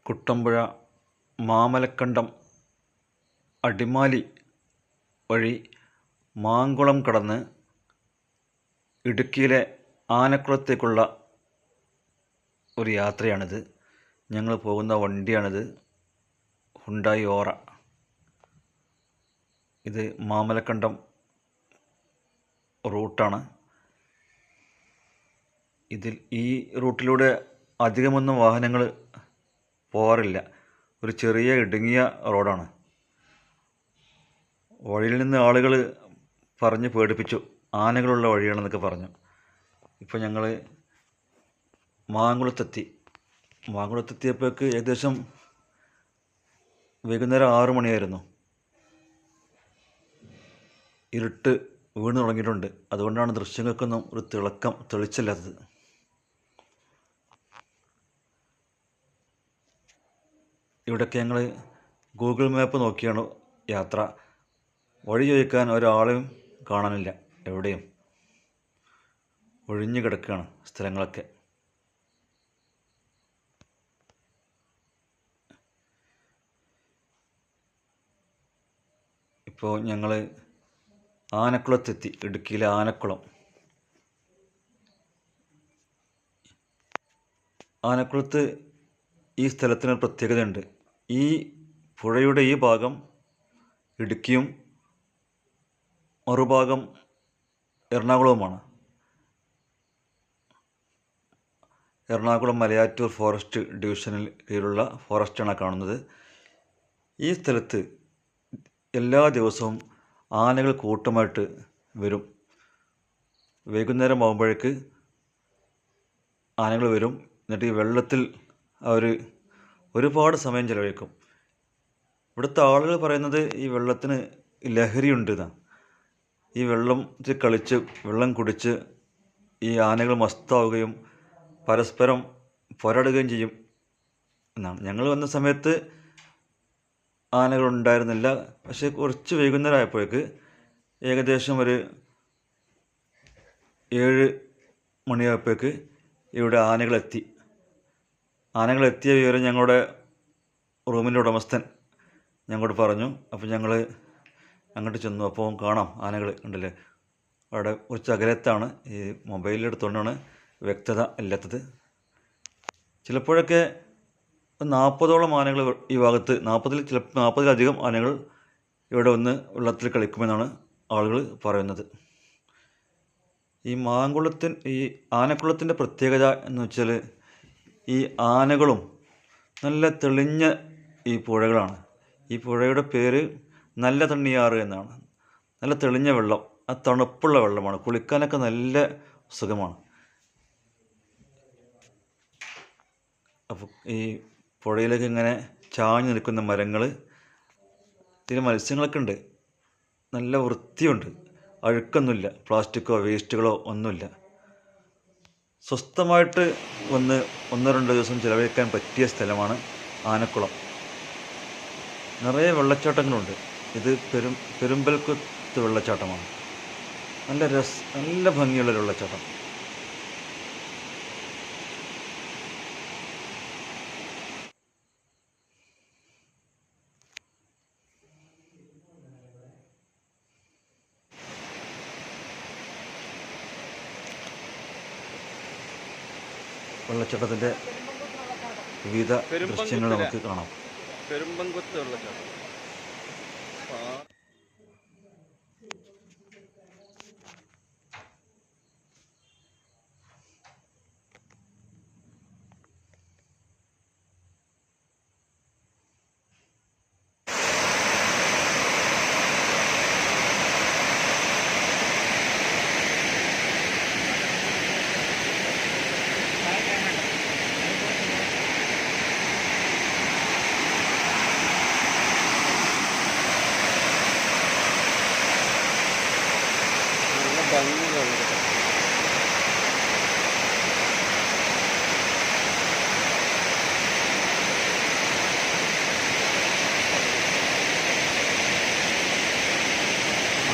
കുട്ടമ്പുഴ മാമലക്കണ്ടം അടിമാലി വഴി മാങ്കുളം കടന്ന് ഇടുക്കിയിലെ ആനക്കുളത്തേക്കുള്ള ഒരു യാത്രയാണിത്. ഞങ്ങൾ പോകുന്ന വണ്ടിയാണിത്, ഹുണ്ടായി ഓറ. ഇത് മാമലക്കണ്ടം റൂട്ടാണ്. ഈ റൂട്ടിലൂടെ അധികമൊന്നും വാഹനങ്ങൾ പോകാറില്ല. ഒരു ചെറിയ ഇടുങ്ങിയ റോഡാണ്. വഴിയിൽ നിന്ന് ആളുകൾ പറഞ്ഞ് പേടിപ്പിച്ചു, ആനകളുള്ള വഴിയാണെന്നൊക്കെ പറഞ്ഞു. ഇപ്പോൾ ഞങ്ങൾ മാങ്കുളത്തെത്തിയപ്പോഴേക്ക് ഏകദേശം വൈകുന്നേരം 6 മണിയായിരുന്നു. ഇരുട്ട് വീണ് തുടങ്ങിയിട്ടുണ്ട്. അതുകൊണ്ടാണ് ദൃശ്യങ്ങൾക്കൊന്നും ഒരു തെളിച്ചില്ലാത്തത്. ഇവിടെയൊക്കെ ഞങ്ങൾ ഗൂഗിൾ മാപ്പ് നോക്കിയാണ് യാത്ര. വഴി ചോദിക്കാൻ ഒരാളെയും കാണാനില്ല. എവിടെയും ഒഴിഞ്ഞു കിടക്കുകയാണ് സ്ഥലങ്ങളൊക്കെ. ഇപ്പോൾ ഞങ്ങൾ ആനക്കുളത്തെത്തി, ഇടുക്കിയിലെ ആനക്കുളം. ആനക്കുളത്ത് ഈ സ്ഥലത്തിന് പ്രത്യേകതയുണ്ട്. ഈ പുഴയുടെ ഈ ഭാഗം ഇടുക്കിയും മറുഭാഗം എറണാകുളവുമാണ്. എറണാകുളം മലയാറ്റൂർ ഫോറസ്റ്റ് ഡിവിഷനിൽ കീഴിലുള്ള ഫോറസ്റ്റാണ് കാണുന്നത്. ഈ സ്ഥലത്ത് എല്ലാ ദിവസവും ആനകൾ കൂട്ടമായിട്ട് വരും. വൈകുന്നേരം ആകുമ്പോഴേക്ക് ആനകൾ വരും. എന്നിട്ട് ഈ വെള്ളത്തിൽ അവർ ഒരുപാട് സമയം ചിലവഴിക്കും. ഇവിടുത്തെ ആളുകൾ പറയുന്നത് ഈ വെള്ളത്തിന് ലഹരിയുണ്ട് എന്നാണ്. ഈ വെള്ളത്തിൽ കളിച്ച് വെള്ളം കുടിച്ച് ഈ ആനകൾ മസ്താവുകയും പരസ്പരം പോരാടുകയും ചെയ്യും എന്നാണ്. ഞങ്ങൾ വന്ന സമയത്ത് ആനകളുണ്ടായിരുന്നില്ല. പക്ഷേ കുറച്ച് വൈകുന്നേരം ആയപ്പോഴേക്ക് ഏകദേശം ഒരു 7 മണിയായപ്പോഴേക്ക് ഇവിടെ ആനകളെത്തിയ വിവരം ഞങ്ങളുടെ റൂമിൻ്റെ ഉടമസ്ഥൻ ഞങ്ങളോട് പറഞ്ഞു. അപ്പോൾ ഞങ്ങൾ അങ്ങോട്ട് ചെന്നു. അപ്പോൾ കാണാം ആനകൾ ഉണ്ടല്ലേ. അവിടെ കുറച്ച് അകലത്താണ്. ഈ മൊബൈലിലെടുത്തുകൊണ്ടാണ് വ്യക്തത ഇല്ലാത്തത്. ചിലപ്പോഴൊക്കെ 40ഓളം ആനകൾ ഈ ഭാഗത്ത്, 40-ലധികം ആനകൾ ഇവിടെ വന്ന് വെള്ളത്തിൽ കളിക്കുമെന്നാണ് ആളുകൾ പറയുന്നത്. ഈ ആനക്കുളത്തിൻ്റെ പ്രത്യേകത എന്ന് വെച്ചാൽ ഈ ആനകളും നല്ല തെളിഞ്ഞ ഈ പുഴകളാണ്. ഈ പുഴയുടെ പേര് നല്ല തണ്ണിയാറ് എന്നാണ്. നല്ല തെളിഞ്ഞ വെള്ളം, ആ തണുപ്പുള്ള വെള്ളമാണ്. കുളിക്കാനൊക്കെ നല്ല സുഖമാണ്. അപ്പോൾ ഈ പുഴയിലേക്ക് ഇങ്ങനെ ചാഞ്ഞ് നിൽക്കുന്ന മരങ്ങൾ, ഇതിൽ മത്സ്യങ്ങളൊക്കെ ഉണ്ട്. നല്ല വൃത്തിയുണ്ട്, അഴുക്കൊന്നുമില്ല, പ്ലാസ്റ്റിക്കോ വേസ്റ്റുകളോ ഒന്നുമില്ല. സ്വസ്ഥമായിട്ട് വന്ന് 1-2 ദിവസം ചിലവഴിക്കാൻ പറ്റിയ സ്ഥലമാണ് ആനക്കുളം. നിറയെ വെള്ളച്ചാട്ടങ്ങളുണ്ട്. ഇത് പെരുമ്പൽക്കുത്ത് വെള്ളച്ചാട്ടമാണ്. നല്ല ഭംഗിയുള്ളൊരു വെള്ളച്ചാട്ടം. വെള്ളച്ചാട്ടത്തിൻ്റെ വിവിധ ദൃശ്യങ്ങൾ നമുക്ക് കാണാം. പെരുമ്പൻകുത്ത് വെള്ളച്ചാട്ടം.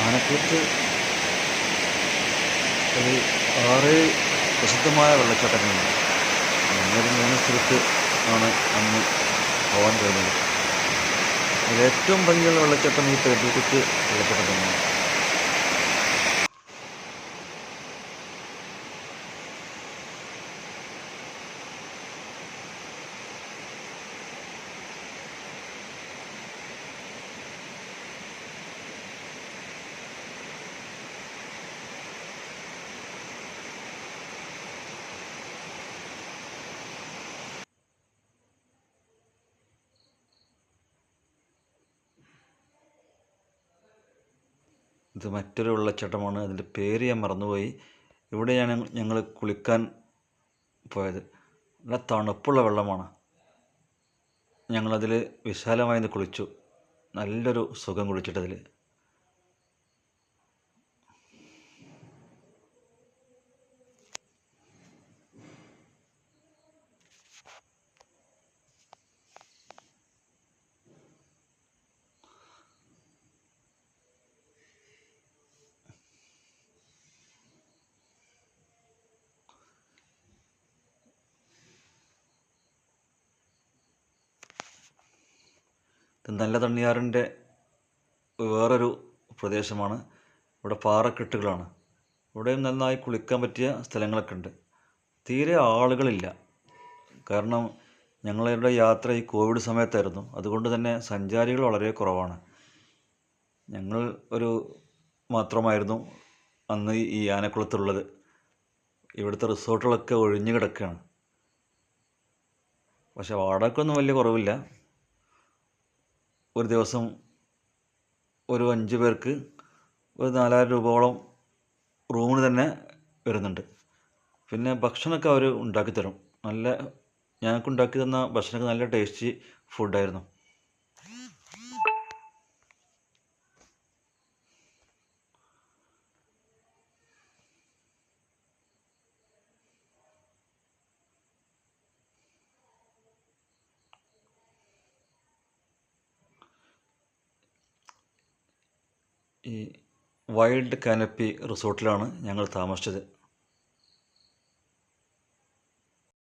ആനക്കുളത്ത് ഒരു 6 പ്രസിദ്ധമായ വെള്ളച്ചാട്ടങ്ങളുണ്ട്. 3 സ്ഥലത്ത് ആണ് അന്ന് പോകാൻ കഴിഞ്ഞത്. അതിലേറ്റവും ഭംഗിയുള്ള വെള്ളച്ചാട്ടം ഈ പേരൂർക്കുറ്റി വെള്ളച്ചാട്ടം തന്നെയാണ്. ഇത് മറ്റൊരു വെള്ളച്ചാട്ടമാണ്. അതിൻ്റെ പേര് ഞാൻ മറന്നുപോയി. ഇവിടെയാണ് ഞങ്ങൾ കുളിക്കാൻ പോയത്. നല്ല തണുപ്പുള്ള വെള്ളമാണ്. ഞങ്ങളതിൽ വിശാലമായി നിന്ന് കുളിച്ചു. നല്ലൊരു സുഖം കുളിച്ചിട്ടതിൽ. ഇത് നല്ല തണ്ണിയാറിൻ്റെ വേറൊരു പ്രദേശമാണ്. ഇവിടെ പാറക്കെട്ടുകളാണ്. ഇവിടെയും നന്നായി കുളിക്കാൻ പറ്റിയ സ്ഥലങ്ങളൊക്കെ ഉണ്ട്. തീരെ ആളുകളില്ല. കാരണം ഞങ്ങളുടെ യാത്ര ഈ കോവിഡ് സമയത്തായിരുന്നു. അതുകൊണ്ട് തന്നെ സഞ്ചാരികൾ വളരെ കുറവാണ്. ഞങ്ങൾ ഒരു മാത്രമായിരുന്നു അന്ന് ഈ ആനക്കുളത്തുള്ളത്. ഇവിടുത്തെ റിസോർട്ടുകളൊക്കെ ഒഴിഞ്ഞു കിടക്കുകയാണ്. പക്ഷെ വാടകയ്ക്കൊന്നും വലിയ കുറവില്ല. ഒരു ദിവസം ഒരു 5 പേർക്ക് ഒരു 4000 രൂപയോളം റൂമിന് തന്നെ വരുന്നുണ്ട്. പിന്നെ ഭക്ഷണമൊക്കെ അവർ ഉണ്ടാക്കിത്തരും. ഞങ്ങൾക്ക് ഉണ്ടാക്കി തന്ന ഭക്ഷണമൊക്കെ നല്ല ടേസ്റ്റി ഫുഡായിരുന്നു. ഈ വൈൽഡ് കാനപ്പി റിസോർട്ടിലാണ് ഞങ്ങൾ താമസിച്ചത്.